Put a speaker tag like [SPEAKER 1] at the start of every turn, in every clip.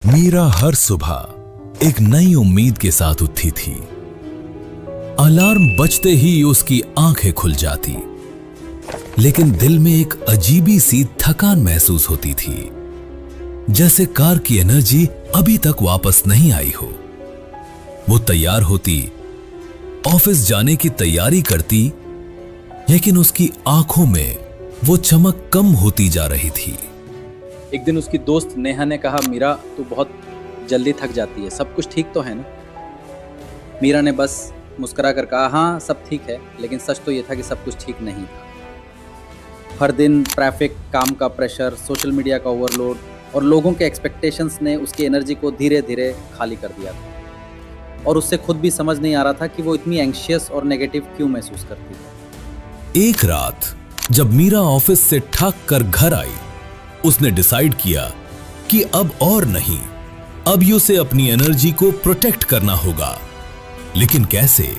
[SPEAKER 1] मीरा हर सुबह एक नई उम्मीद के साथ उठती थी। अलार्म बजते ही उसकी आंखें खुल जाती, लेकिन दिल में एक अजीबी सी थकान महसूस होती थी, जैसे कार की एनर्जी अभी तक वापस नहीं आई हो। वो तैयार होती, ऑफिस जाने की तैयारी करती, लेकिन उसकी आंखों में वो चमक कम होती जा रही थी।
[SPEAKER 2] एक दिन उसकी दोस्त नेहा ने कहा, मीरा तू बहुत जल्दी थक जाती है, सब कुछ ठीक तो है ना? मीरा ने बस मुस्कुरा कर कहा, हाँ सब ठीक है, लेकिन सच तो ये था कि सब कुछ ठीक नहीं था। हर दिन ट्रैफिक, काम का प्रेशर, सोशल मीडिया का ओवरलोड और लोगों के एक्सपेक्टेशंस ने उसकी एनर्जी को धीरे धीरे खाली कर दिया था, और उससे खुद भी समझ नहीं आ रहा था कि वो इतनी एंग्शियस और नेगेटिव क्यों महसूस करती है।
[SPEAKER 1] एक रात जब मीरा ऑफिस से थक कर घर आई, उसने डिसाइड किया कि अब और नहीं, अब उसे अपनी एनर्जी को प्रोटेक्ट करना होगा। लेकिन कैसे?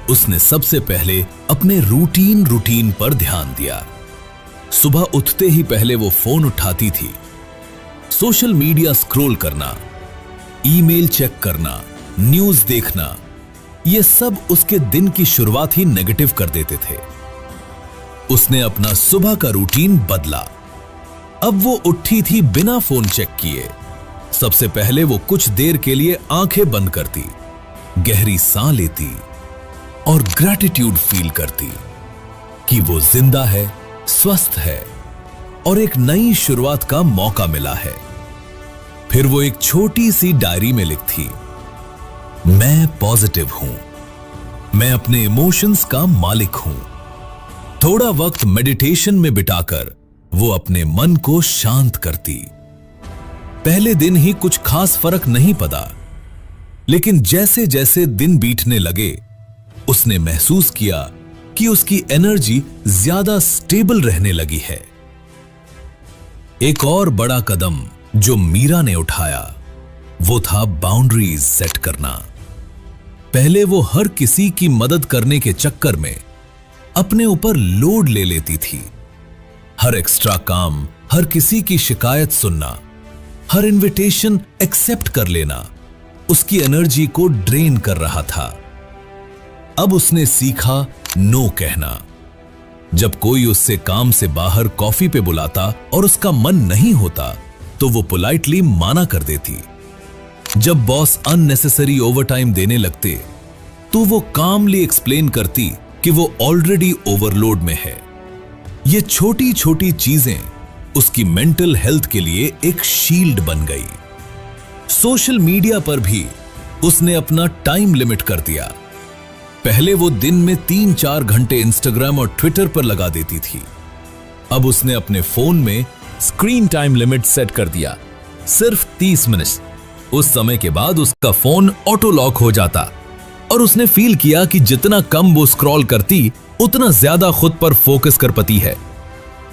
[SPEAKER 1] उसने सबसे पहले अपने रूटीन पर ध्यान दिया। सुबह उठते ही पहले वो फोन उठाती थी। सोशल मीडिया स्क्रॉल करना, ईमेल चेक करना, न्यूज देखना, ये सब उसके दिन की शुरुआत ही नेगेटिव कर देते थे। उसने अपना सुबह का रूटीन बदला। अब वो उठी थी बिना फोन चेक किए। सबसे पहले वो कुछ देर के लिए आंखें बंद करती, गहरी सांस लेती और ग्रैटिट्यूड फील करती कि वो जिंदा है, स्वस्थ है और एक नई शुरुआत का मौका मिला है। फिर वो एक छोटी सी डायरी में लिखती, मैं पॉजिटिव हूं, मैं अपने इमोशंस का मालिक हूं। थोड़ा वक्त मेडिटेशन में बिताकर वो अपने मन को शांत करती। पहले दिन ही कुछ खास फर्क नहीं पड़ा, लेकिन जैसे जैसे दिन बीतने लगे, उसने महसूस किया कि उसकी एनर्जी ज्यादा स्टेबल रहने लगी है। एक और बड़ा कदम जो मीरा ने उठाया, वो था बाउंड्रीज सेट करना। पहले वो हर किसी की मदद करने के चक्कर में अपने ऊपर लोड ले लेती थी। हर एक्स्ट्रा काम, हर किसी की शिकायत सुनना, हर इनविटेशन एक्सेप्ट कर लेना उसकी एनर्जी को ड्रेन कर रहा था। अब उसने सीखा नो कहना। जब कोई उससे काम से बाहर कॉफी पे बुलाता और उसका मन नहीं होता, तो वो पोलाइटली माना कर देती। जब बॉस अननेसेसरी ओवरटाइम देने लगते, तो वो कामली एक्सप्लेन करती कि वो ऑलरेडी ओवरलोड में है। ये छोटी छोटी चीजें उसकी मेंटल हेल्थ के लिए एक शील्ड बन गई। सोशल मीडिया पर भी उसने अपना टाइम लिमिट कर दिया। पहले वो दिन में 3-4 घंटे इंस्टाग्राम और ट्विटर पर लगा देती थी। अब उसने अपने फोन में स्क्रीन टाइम लिमिट सेट कर दिया, सिर्फ 30 मिनट। उस समय के बाद उसका फोन ऑटो लॉक हो जाता और उसने फील किया कि जितना कम वो स्क्रॉल करती, उतना ज्यादा खुद पर फोकस कर पाती है।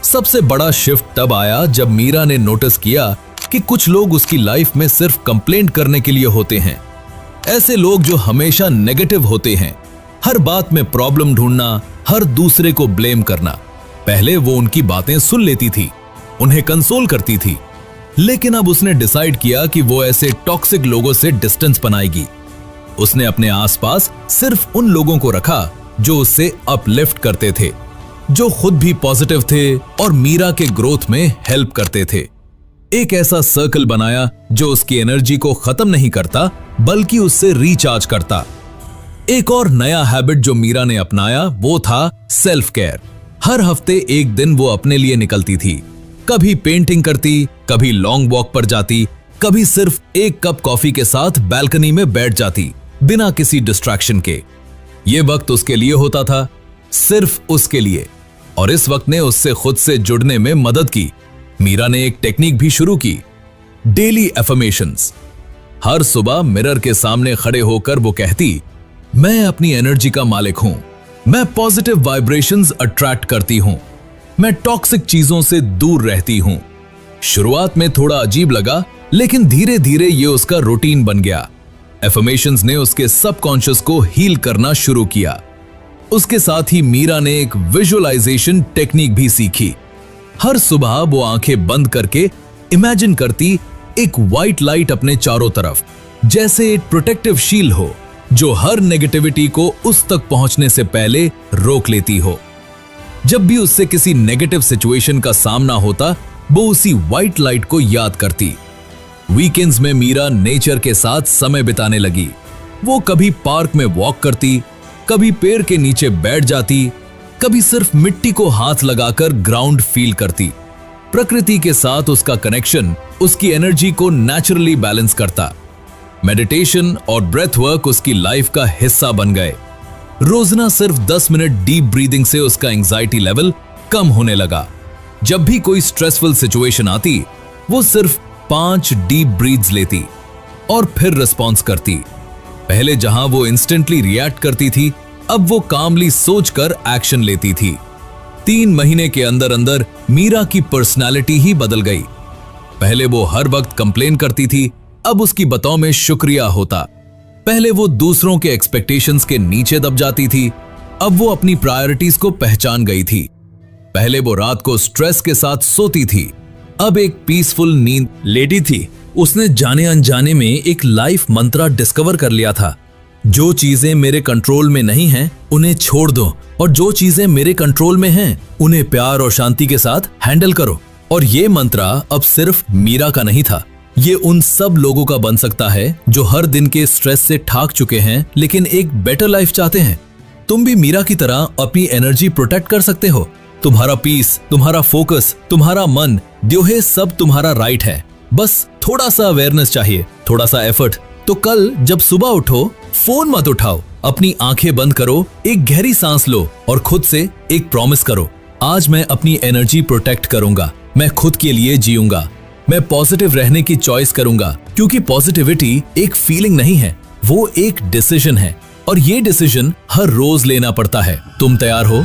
[SPEAKER 1] सबसे बड़ा शिफ्ट तब आया जब मीरा ने नोटिस किया कि कुछ लोग उसकी लाइफ में सिर्फ कंप्लेंट करने के लिए होते हैं। ऐसे लोग जो हमेशा नेगेटिव होते हैं, हर बात में प्रॉब्लम ढूंढना, हर दूसरे को ब्लेम करना। पहले वो उनकी बातें सुन लेती थी, उन्हें कंसोल करती थी, लेकिन अब उसने डिसाइड किया कि वो ऐसे टॉक्सिक लोगों से डिस्टेंस बनाएगी। उसने अपने आसपास सिर्फ उन लोगों को रखा जो उससे अपलिफ्ट करते थे, जो खुद भी पॉजिटिव थे और मीरा के ग्रोथ में हेल्प करते थे। एक ऐसा सर्कल बनाया जो उसकी एनर्जी को खत्म नहीं करता, बल्कि उससे रिचार्ज करता। एक और नया हैबिट जो मीरा ने अपनाया, वो था सेल्फ केयर। हर हफ्ते एक दिन वो अपने लिए निकलती थी। कभी पेंटिंग करती, कभी लॉन्ग वॉक पर जाती, कभी सिर्फ एक कप कॉफी के साथ बैल्कनी में बैठ जाती, बिना किसी डिस्ट्रैक्शन के। ये वक्त उसके लिए होता था, सिर्फ उसके लिए, और इस वक्त ने उससे खुद से जुड़ने में मदद की। मीरा ने एक टेक्निक भी शुरू की, डेली एफर्मेशंस। हर सुबह मिरर के सामने खड़े होकर वो कहती, मैं अपनी एनर्जी का मालिक हूं, मैं पॉजिटिव वाइब्रेशंस अट्रैक्ट करती हूं, मैं टॉक्सिक चीजों से दूर रहती हूं। शुरुआत में थोड़ा अजीब लगा, लेकिन धीरे धीरे ये उसका रूटीन बन गया। एफर्मेशंस ने उसके सबकॉन्शियस को हील करना शुरू किया। उसके साथ ही मीरा ने एक विजुअलाइजेशन टेक्निक भी सीखी। हर सुबह वो आंखें बंद करके इमेजिन करती एक व्हाइट लाइट अपने चारों तरफ, जैसे एक प्रोटेक्टिव शील्ड हो जो हर नेगेटिविटी को उस तक पहुंचने से पहले रोक लेती हो। जब भी उससे किसी नेगेटिव सिचुएशन का सामना होता, वो उसी व्हाइट लाइट को याद करती। वीकेंड्स में मीरा नेचर के साथ समय बिताने लगी। वो कभी पार्क में वॉक करती, कभी पेड़ के नीचे बैठ जाती, कभी सिर्फ मिट्टी को हाथ लगाकर ग्राउंड फील करती। प्रकृति के साथ उसका कनेक्शन उसकी एनर्जी को नेचुरली बैलेंस करता। मेडिटेशन और ब्रेथ वर्क उसकी लाइफ का हिस्सा बन गए। रोजाना सिर्फ 10 मिनट डीप ब्रीदिंग से उसका एंजाइटी लेवल कम होने लगा। जब भी कोई स्ट्रेसफुल सिचुएशन आती, वो सिर्फ 5 डीप ब्रीथ्स लेती और फिर रिस्पॉन्स करती। पहले जहां वो इंस्टेंटली रिएक्ट करती थी, अब वो कामली सोचकर एक्शन लेती थी। 3 महीने के अंदर अंदर मीरा की पर्सनालिटी ही बदल गई। पहले वो हर वक्त कंप्लेन करती थी, अब उसकी बातों में शुक्रिया होता। पहले वो दूसरों के एक्सपेक्टेशंस के नीचे दब जाती थी, अब वो अपनी प्रायोरिटीज को पहचान गई थी। पहले वो रात को स्ट्रेस के साथ सोती थी, अब एक पीसफुल नींद लेती थी। उसने जाने अनजाने में एक लाइफ मंत्रा डिस्कवर कर लिया था, जो चीजें मेरे कंट्रोल में नहीं हैं उन्हें छोड़ दो, और जो चीजें मेरे कंट्रोल में हैं उन्हें प्यार और शांति के साथ हैंडल करो। और ये मंत्रा अब सिर्फ मीरा का नहीं था, ये उन सब लोगों का बन सकता है जो हर दिन के स्ट्रेस से ठाक चुके हैं लेकिन एक बेटर लाइफ चाहते हैं। तुम भी मीरा की तरह अपनी एनर्जी प्रोटेक्ट कर सकते हो। तुम्हारा पीस, तुम्हारा फोकस, तुम्हारा मन, द्योहे सब तुम्हारा राइट है। बस थोड़ा सा अवेयरनेस चाहिए, थोड़ा सा एफर्ट। तो कल जब सुबह उठो, फोन मत उठाओ, अपनी आंखें बंद करो, एक गहरी सांस लो और खुद से एक प्रॉमिस करो, आज मैं अपनी एनर्जी प्रोटेक्ट करूंगा, मैं खुद के लिए जीऊंगा, मैं पॉजिटिव रहने की चॉइस करूंगा। क्योंकि पॉजिटिविटी एक फीलिंग नहीं है, वो एक डिसीजन है, और ये डिसीजन हर रोज लेना पड़ता है। तुम तैयार हो?